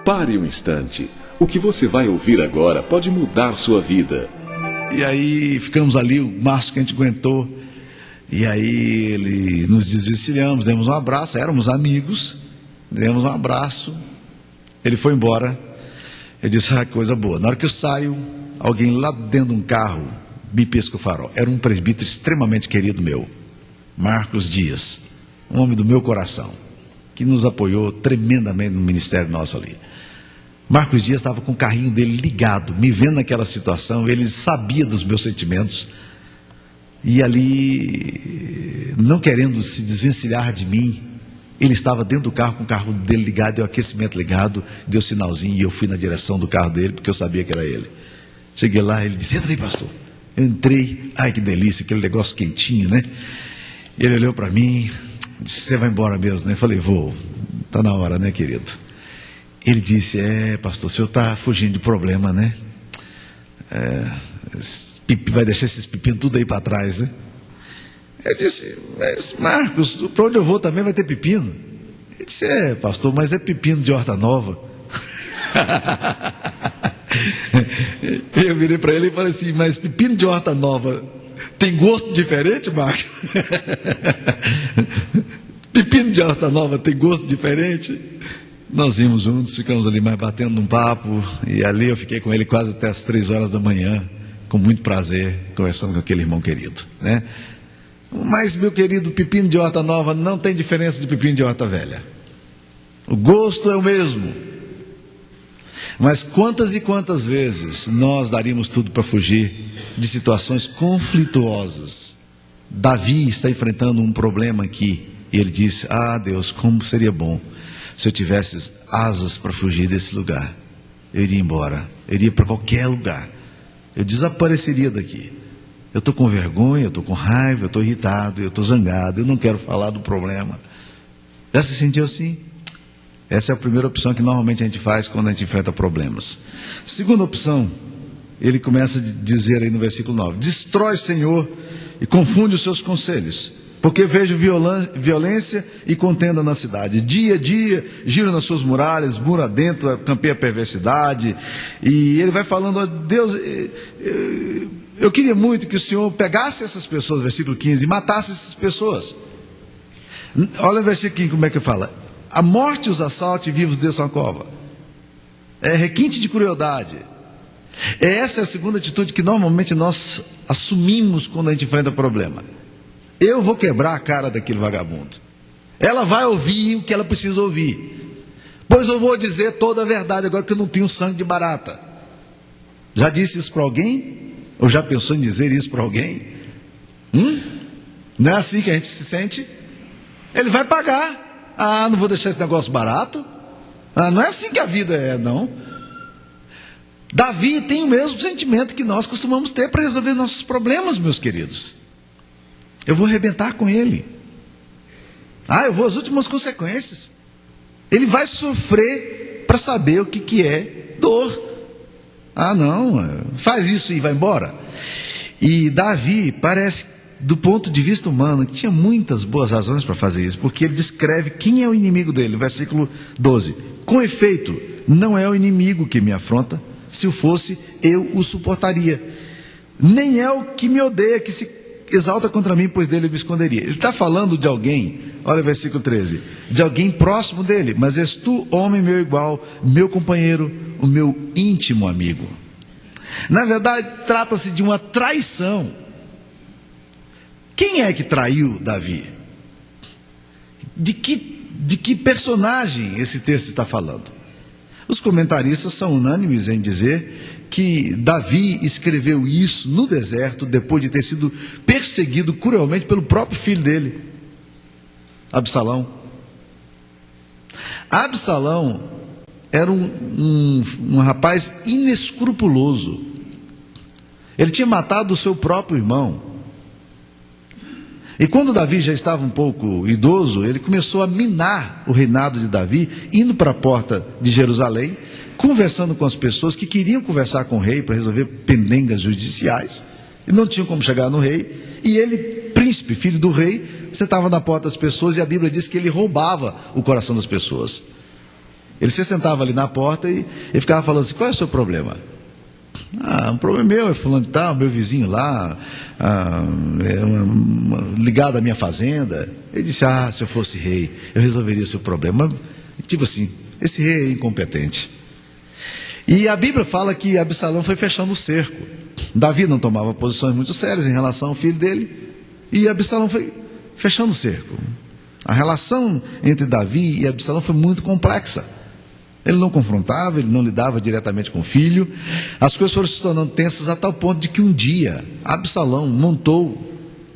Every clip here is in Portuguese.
Pare um instante. O que você vai ouvir agora pode mudar sua vida. E aí ficamos ali, o máximo que a gente aguentou. E aí ele nos desvencilhamos, demos um abraço, éramos amigos, demos um abraço. Ele foi embora. Eu disse, que coisa boa. Na hora que eu saio, alguém lá dentro de um carro me pisca o farol. Era um presbítero extremamente querido meu, Marcos Dias, um homem do meu coração, que nos apoiou tremendamente no ministério nosso ali. Marcos Dias estava com o carrinho dele ligado, me vendo naquela situação. Ele sabia dos meus sentimentos, e ali, não querendo se desvencilhar de mim, ele estava dentro do carro, com o carro dele ligado, e o aquecimento ligado, deu sinalzinho, e eu fui na direção do carro dele, porque eu sabia que era ele. Cheguei lá, ele disse, entra aí, pastor. Eu entrei, ai que delícia, aquele negócio quentinho, né? Ele olhou para mim, disse, você vai embora mesmo, né? Eu falei, vou, está na hora, né, querido? Ele disse, pastor, o senhor está fugindo de problema, né? Vai deixar esses pepinos tudo aí para trás, né? Eu disse, mas Marcos, para onde eu vou também vai ter pepino. Ele disse, pastor, mas é pepino de horta nova. Eu virei para ele e falei assim, mas pepino de horta nova tem gosto diferente, Marcos? Pepino de horta nova tem gosto diferente? Nós íamos juntos, ficamos ali mais batendo um papo, e ali eu fiquei com ele quase até as 3 horas da manhã, com muito prazer, conversando com aquele irmão querido, né? Mas, meu querido, pepino de horta nova não tem diferença de pepino de horta velha. O gosto é o mesmo. Mas quantas e quantas vezes nós daríamos tudo para fugir de situações conflituosas? Davi está enfrentando um problema aqui, e ele disse, Deus, como seria bom se eu tivesse asas para fugir desse lugar. Eu iria embora, eu iria para qualquer lugar, eu desapareceria daqui. Eu estou com vergonha, eu estou com raiva, eu estou irritado, eu estou zangado, eu não quero falar do problema. Já se sentiu assim? Essa é a primeira opção que normalmente a gente faz quando a gente enfrenta problemas. Segunda opção, ele começa a dizer aí no versículo 9, destrói, Senhor, e confunde os seus conselhos, porque vejo violência e contenda na cidade. Dia a dia, giro nas suas muralhas, muro dentro, campeia a perversidade. E ele vai falando, Deus, eu queria muito que o Senhor pegasse essas pessoas, versículo 15, e matasse essas pessoas. Olha o versículo 15, como é que fala? A morte os assalte e vivos desçam a cova. É requinte de crueldade. Essa é a segunda atitude que normalmente nós assumimos quando a gente enfrenta problema. Eu vou quebrar a cara daquele vagabundo. Ela vai ouvir o que ela precisa ouvir. Pois eu vou dizer toda a verdade agora que eu não tenho sangue de barata. Já disse isso para alguém? Ou já pensou em dizer isso para alguém? Não é assim que a gente se sente? Ele vai pagar. Não vou deixar esse negócio barato. Não é assim que a vida é, não. Davi tem o mesmo sentimento que nós costumamos ter para resolver nossos problemas, meus queridos. Eu vou arrebentar com ele. Eu vou às últimas consequências. Ele vai sofrer para saber o que é dor. Não, faz isso e vai embora. E Davi parece, do ponto de vista humano, que tinha muitas boas razões para fazer isso, porque ele descreve quem é o inimigo dele, versículo 12. Com efeito, não é o inimigo que me afronta, se o fosse, eu o suportaria. Nem é o que me odeia, que se exalta contra mim, pois dele eu me esconderia. Ele está falando de alguém, olha o versículo 13, de alguém próximo dele, mas és tu, homem meu igual, meu companheiro, o meu íntimo amigo. Na verdade, trata-se de uma traição. Quem é que traiu Davi? De que personagem esse texto está falando? Os comentaristas são unânimes em dizer que Davi escreveu isso no deserto, depois de ter sido perseguido cruelmente pelo próprio filho dele, Absalão. Absalão era um rapaz inescrupuloso. Ele tinha matado o seu próprio irmão. E quando Davi já estava um pouco idoso, ele começou a minar o reinado de Davi, indo para a porta de Jerusalém, conversando com as pessoas que queriam conversar com o rei para resolver pendengas judiciais, e não tinham como chegar no rei, e ele, príncipe, filho do rei, sentava na porta das pessoas, e a Bíblia diz que ele roubava o coração das pessoas. Ele se sentava ali na porta e ficava falando assim: qual é o seu problema? Um problema meu, é fulano de tal, meu vizinho lá, ligado à minha fazenda. Ele disse: se eu fosse rei, eu resolveria o seu problema. Tipo assim, esse rei é incompetente. E a Bíblia fala que Absalão foi fechando o cerco. Davi não tomava posições muito sérias em relação ao filho dele, e Absalão foi fechando o cerco. A relação entre Davi e Absalão foi muito complexa. Ele não confrontava, ele não lidava diretamente com o filho. As coisas foram se tornando tensas a tal ponto de que um dia Absalão montou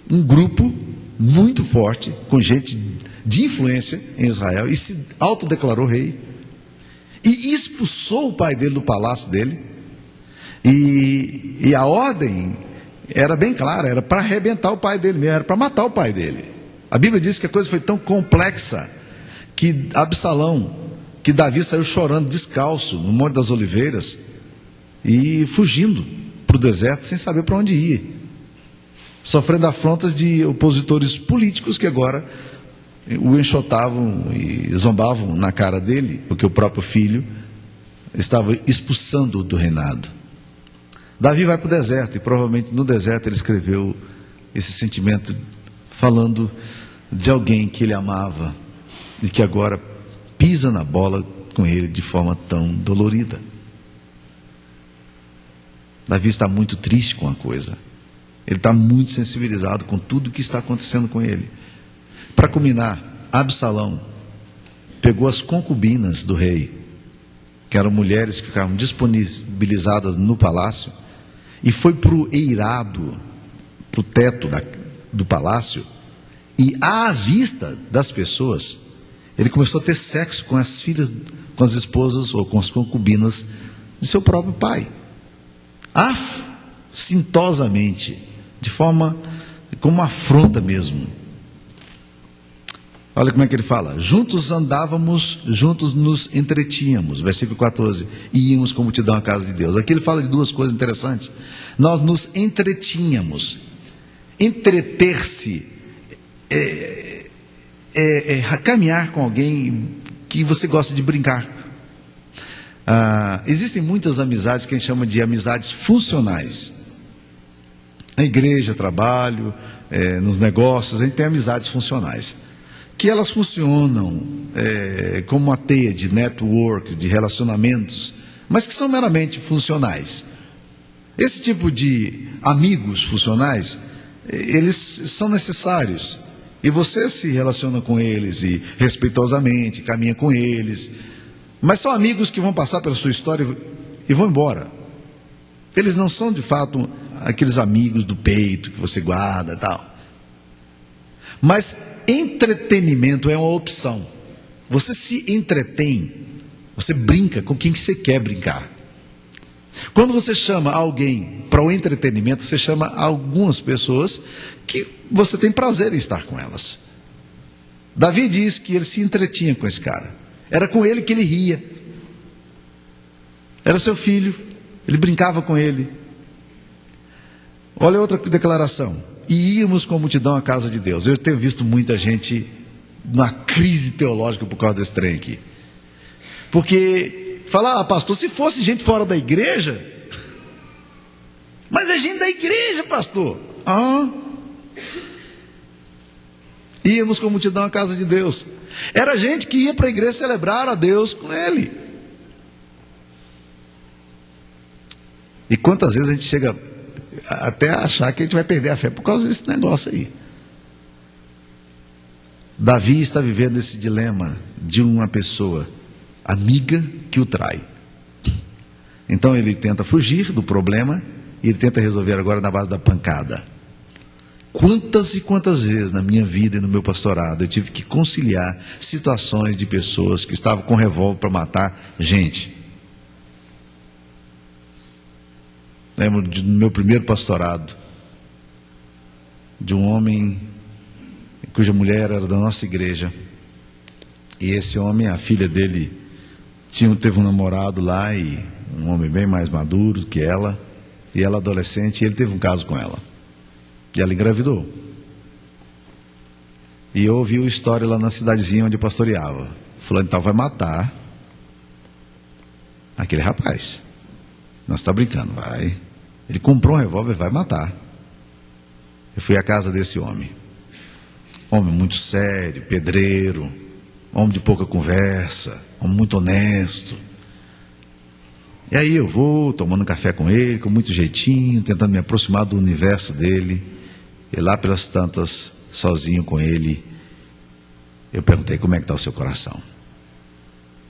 um grupo muito forte, com gente de influência em Israel, e se autodeclarou rei. E expulsou o pai dele do palácio dele. E a ordem era bem clara, era para arrebentar o pai dele mesmo, era para matar o pai dele. A Bíblia diz que a coisa foi tão complexa que Davi saiu chorando descalço no Monte das Oliveiras e fugindo para o deserto sem saber para onde ir, sofrendo afrontas de opositores políticos que agora o enxotavam e zombavam na cara dele, porque o próprio filho estava expulsando-o do reinado. Davi vai para o deserto, e provavelmente no deserto ele escreveu esse sentimento, falando de alguém que ele amava e que agora pisa na bola com ele de forma tão dolorida. Davi está muito triste com a coisa. Ele está muito sensibilizado com tudo o que está acontecendo com ele. Para culminar, Absalão pegou as concubinas do rei, que eram mulheres que ficavam disponibilizadas no palácio, e foi para o eirado, para o teto do palácio, e à vista das pessoas, ele começou a ter sexo com as filhas, com as esposas ou com as concubinas de seu próprio pai, afrontosamente, de forma como uma afronta mesmo. Olha como é que ele fala: juntos andávamos, juntos nos entretínhamos, versículo 14, e íamos com multidão à casa de Deus. Aqui ele fala de duas coisas interessantes. Nós nos entretínhamos. Entreter-se é caminhar com alguém que você gosta de brincar. Existem muitas amizades que a gente chama de amizades funcionais. Na igreja, trabalho, nos negócios, a gente tem amizades funcionais, que elas funcionam como uma teia de network, de relacionamentos, mas que são meramente funcionais. Esse tipo de amigos funcionais, eles são necessários, e você se relaciona com eles e respeitosamente caminha com eles, mas são amigos que vão passar pela sua história e vão embora. Eles não são de fato aqueles amigos do peito que você guarda e tal. Mas entretenimento é uma opção. Você se entretém, você brinca com quem você quer brincar. Quando você chama alguém para o entretenimento, você chama algumas pessoas que você tem prazer em estar com elas. Davi diz que ele se entretinha com esse cara. Era com ele que ele ria. Era seu filho, ele brincava com ele. Olha outra declaração: e íamos com a multidão à casa de Deus. Eu tenho visto muita gente numa crise teológica por causa desse trem aqui. Porque fala: pastor, se fosse gente fora da igreja, mas é gente da igreja, pastor. Íamos com a multidão à casa de Deus. Era gente que ia para a igreja celebrar a Deus com ele. E quantas vezes a gente chega até a achar que a gente vai perder a fé por causa desse negócio aí. Davi está vivendo esse dilema de uma pessoa amiga que o trai. Então ele tenta fugir do problema e ele tenta resolver agora na base da pancada. Quantas e quantas vezes na minha vida e no meu pastorado eu tive que conciliar situações de pessoas que estavam com revólver para matar gente. Lembro do meu primeiro pastorado, de um homem cuja mulher era da nossa igreja, e esse homem, a filha dele teve um namorado lá, e um homem bem mais maduro que ela, e ela adolescente, e ele teve um caso com ela, e ela engravidou. E eu ouvi uma história lá na cidadezinha onde eu pastoreava. Fulano tal vai matar aquele rapaz. Não está brincando, vai. Ele comprou um revólver, vai matar. Eu fui à casa desse homem. Homem muito sério, pedreiro, homem de pouca conversa, homem muito honesto. E aí eu vou tomando café com ele, com muito jeitinho, tentando me aproximar do universo dele. E lá pelas tantas, sozinho com ele, eu perguntei: como é que está o seu coração?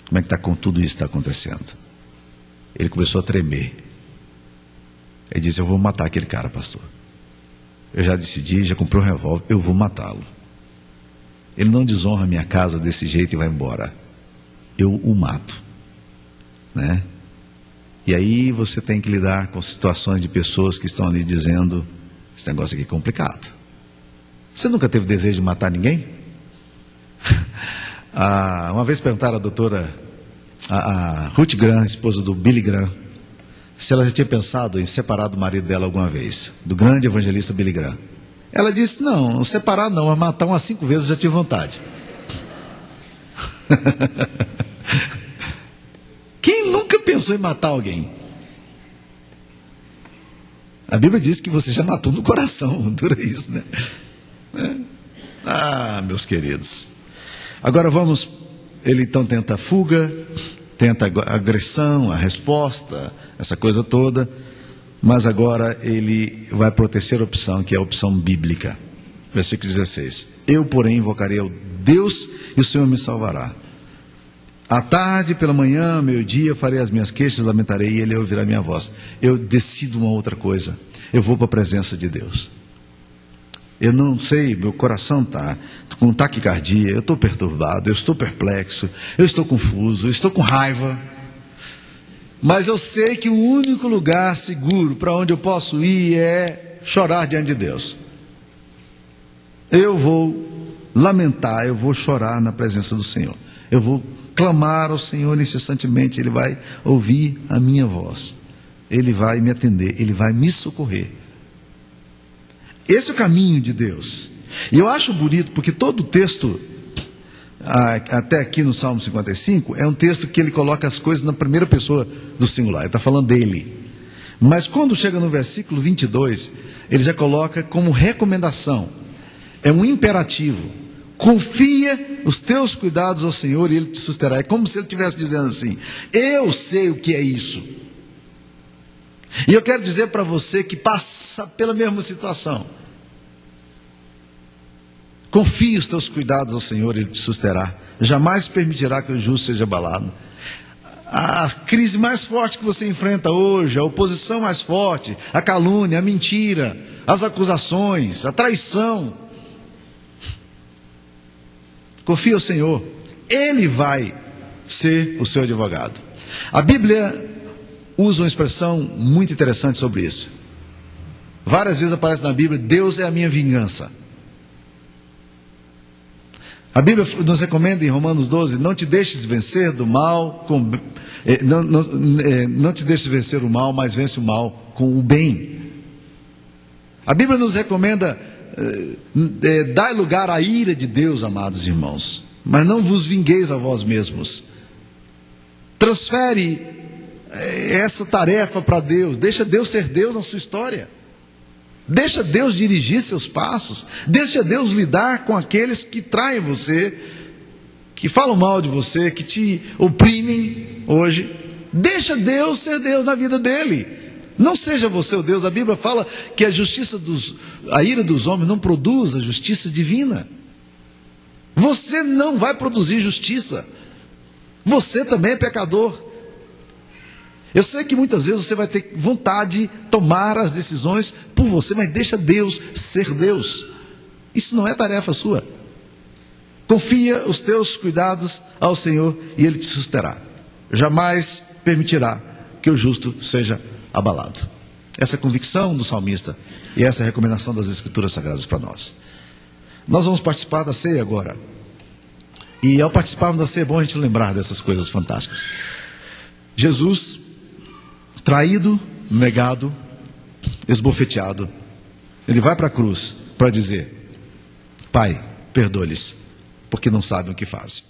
Como é que está com tudo isso que está acontecendo? Ele começou a tremer. Ele disse: eu vou matar aquele cara, pastor. Eu já decidi, já comprei um revólver, eu vou matá-lo. Ele não desonra a minha casa desse jeito e vai embora. Eu o mato, né? E aí você tem que lidar com situações de pessoas que estão ali dizendo: esse negócio aqui é complicado. Você nunca teve desejo de matar ninguém? Uma vez perguntaram à doutora a Ruth Graham, esposa do Billy Graham, se ela já tinha pensado em separar do marido dela alguma vez, do grande evangelista Billy Graham. Ela disse: não, separar não, mas matar umas 5 vezes eu já tive vontade. Quem nunca pensou em matar alguém? A Bíblia diz que você já matou no coração, dura isso, né? Meus queridos. Agora vamos, ele então tenta a fuga, tenta a agressão, a resposta, essa coisa toda, mas agora ele vai para a terceira opção, que é a opção bíblica. Versículo 16: eu, porém, invocarei ao Deus e o Senhor me salvará. À tarde, pela manhã, meio-dia, farei as minhas queixas, lamentarei e ele ouvirá a minha voz. Eu decido uma outra coisa. Eu vou para a presença de Deus. Eu não sei, meu coração está com taquicardia, eu estou perturbado, eu estou perplexo, eu estou confuso, eu estou com raiva. Mas eu sei que o único lugar seguro para onde eu posso ir é chorar diante de Deus. Eu vou lamentar, eu vou chorar na presença do Senhor. Eu vou clamar ao Senhor incessantemente, Ele vai ouvir a minha voz. Ele vai me atender, Ele vai me socorrer. Esse é o caminho de Deus. E eu acho bonito porque todo o texto, até aqui no Salmo 55, é um texto que ele coloca as coisas na primeira pessoa do singular. Ele está falando dele. Mas quando chega no versículo 22, ele já coloca como recomendação. É um imperativo. Confia os teus cuidados ao Senhor e Ele te susterá. É como se ele estivesse dizendo assim: eu sei o que é isso. E eu quero dizer para você que passa pela mesma situação. Confie os teus cuidados ao Senhor e Ele te susterá. Jamais permitirá que o justo seja abalado. A crise mais forte que você enfrenta hoje, a oposição mais forte, a calúnia, a mentira, as acusações, a traição. Confia ao Senhor, Ele vai ser o seu advogado. A Bíblia usa uma expressão muito interessante sobre isso. Várias vezes aparece na Bíblia: Deus é a minha vingança. A Bíblia nos recomenda em Romanos 12: não te deixes vencer do mal, não te deixes vencer o mal, mas vence o mal com o bem. A Bíblia nos recomenda: dai lugar à ira de Deus, amados irmãos, mas não vos vingueis a vós mesmos. Transfere essa tarefa para Deus, deixa Deus ser Deus na sua história. Deixa Deus dirigir seus passos. Deixa Deus lidar com aqueles que traem você, que falam mal de você, que te oprimem hoje. Deixa Deus ser Deus na vida dele. Não seja você o Deus. A Bíblia fala que a ira dos homens não produz a justiça divina. Você não vai produzir justiça. Você também é pecador. Eu sei que muitas vezes você vai ter vontade de tomar as decisões por você, mas deixa Deus ser Deus. Isso não é tarefa sua. Confia os teus cuidados ao Senhor e Ele te susterá. Jamais permitirá que o justo seja abalado. Essa é a convicção do salmista e essa é a recomendação das Escrituras Sagradas para nós. Nós vamos participar da ceia agora. E ao participarmos da ceia é bom a gente lembrar dessas coisas fantásticas. Jesus, traído, negado, esbofeteado, ele vai para a cruz para dizer: Pai, perdoa-lhes, porque não sabem o que fazem.